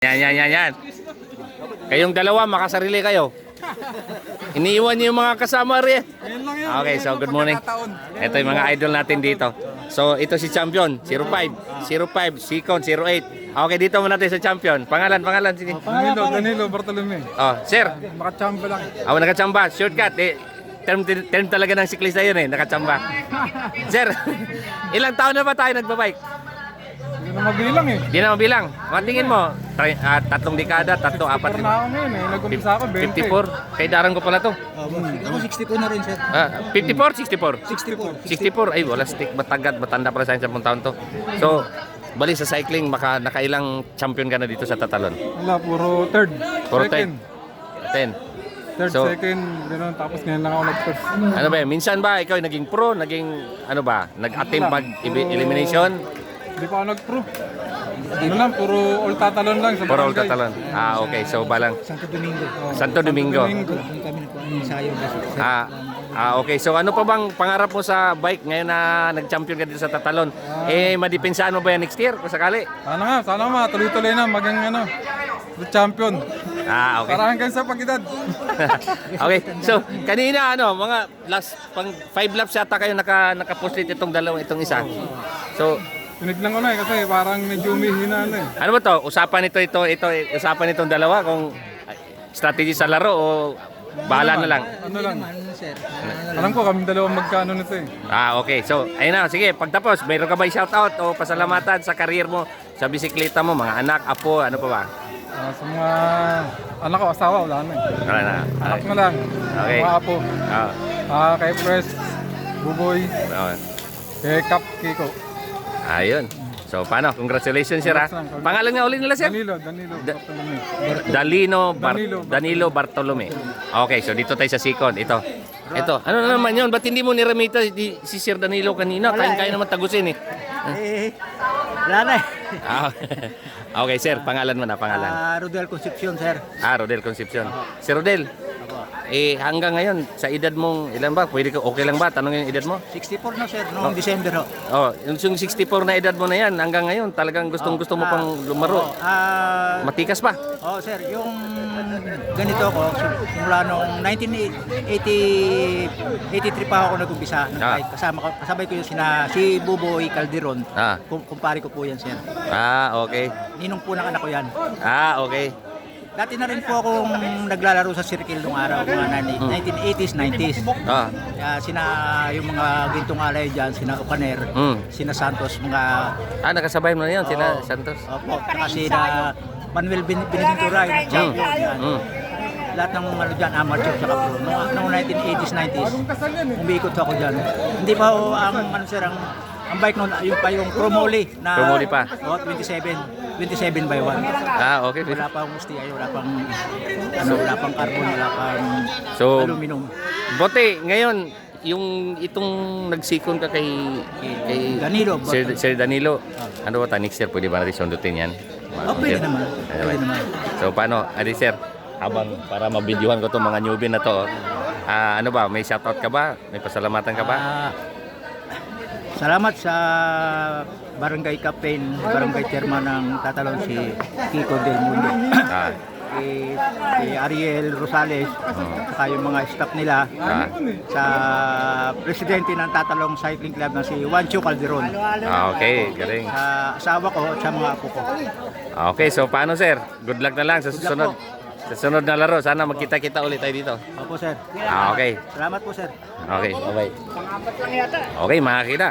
Yan. Kayong dalawa, makasarili kayo. Iniiwan niyo yung mga kasama rin. Okay, so good morning. Ito yung mga idol natin dito. So, ito si champion, 05, 05, second, 08. Okay, dito muna tayo sa champion. Pangalan, sige. Danilo Bartolome. Oh, sir. Makachamba lang. Ako nakachamba, shortcut. Term talaga ng siklista yun nakachamba. Sir, ilang taon na ba tayo nagbabike? Hindi na mabilang eh. Di na mabilang. Matingin mo, tatlong dekada, tatlo, apat, Pero na ako ngayon eh. Nag-umpisa ako 20. 54. Kay darang ko pala to. Ako 64 na rin, sir. 54, 64. 64. Ay, wala stick, matanda pala sa 10 taon to. So, bali sa cycling, nakailang champion ka na dito sa Tatalon? Wala, puro third. Puro Second. 10. Third, So, second, gano'n. Tapos ngayon lang ako nag-first. Ano ba, minsan ba ikaw naging pro, ano ba, nag-attempt pag-elimination? Hindi pa ako nag-pro. Ano lang, puro all tatalon lang. Sa Puro all barangay. Tatalon. Okay, so balang Santo Domingo. Santo Domingo. Doon kami nag-ensayo. Okay. So ano pa bang pangarap mo sa bike ngayon na nag-champion ka dito sa Tatalon? Madipensaan mo ba yan next year kung sakali? Sana nga, tuloy-tuloy na, magang the champion. Okay. Para hanggang sa pag-edad. Okay. So kanina mga last 5 laps yata kayo naka-post itong itong isa. So Tinignan ko na eh, kasi parang medyo umihina na eh. ano ba to? Usapan usapan itong dalawa kung strategy sa laro o bahala na lang. Ano lang. Sir. Alam ko kami dalawang magkano nito eh. Okay. So, ayun na. Sige, pagtapos, mayroon ka ba shoutout o pasalamatan sa career mo, sa bisikleta mo, mga anak, apo, ano pa ba? Sa mga anak ko, asawa, wala na eh. Wala na. Anak na lang. Okay. Mga apo. Kay Pres, Buboy, kay Kap, Kiko. Ayun. So, paano? Congratulations, sir, ha? Pangalan nga ulit nila, sir? Danilo Bartolome. Danilo Bartolome. Okay, so dito tayo sa second. Ito. Ano na naman yun? Ba't hindi mo niramita si Sir Danilo kanina? Kain-kain naman tagusin, eh. Wala na eh. Okay, sir. Pangalan mo na, pangalan. Rodel Concepcion, sir. Rodel Concepcion. Si Rodel, hanggang ngayon, sa edad mong, ilan ba? Okay lang ba? Tanongin yung edad mo? 64 na, sir. Noong December ho. Yung 64 na edad mo na yan, hanggang ngayon, talagang gusto mo pang lumaro. Matikas pa? Sir. Yung ganito ko, simula noong 1983 pa ako nag-umpisa. Kasabay ko yung si Buboy Calderon. Kumpare ko po yan, sir. Okay. Ninong po ng anak ko yan. Okay. Dati na rin po akong naglalaro sa circle nung araw, mga 1980s, 90s. Yung mga gintong alay dyan, sina Okaner, sina Santos, mga... Nakasabay mo na yun, sila Santos? Opo, sina Manuel Benaventura, yung champion yan. Lahat ng dyan, amateur sa pro. Noong 1980s, 90s, umiikot ako dyan. Hindi pa ho ang bike noon, yung Promoli na... Promoli pa? 27 by 1. Okay. Wala pang mustiya, wala pang carbon, wala pang aluminum. Bote, ngayon, itong nagsikon ka kay Danilo. Sir Danilo, ano ba next year, pwede ba natin sundutin yan? Pwede naman. So, paano, sir, para mabidyohan ko itong mga newbie na to, ano ba, may shoutout ka ba? May pasalamatan ka ba? Salamat sa Barangay Captain, Barangay Chairman ng Tatalon, si Kiko Del Mundo. Si Ariel Rosales, saka yung mga staff nila, sa presidente ng Tatalong Cycling Club na si Juancho Calderon. Okay, galing. Sa asawa ko at sa mga apo ko. Okay, so paano, sir? Good luck na lang sa susunod. Sa sunod na laro, sana magkita-kita ulit tayo dito. Opo, sir. Okay. Salamat po, sir. Okay, bye-bye. Okay, makakita.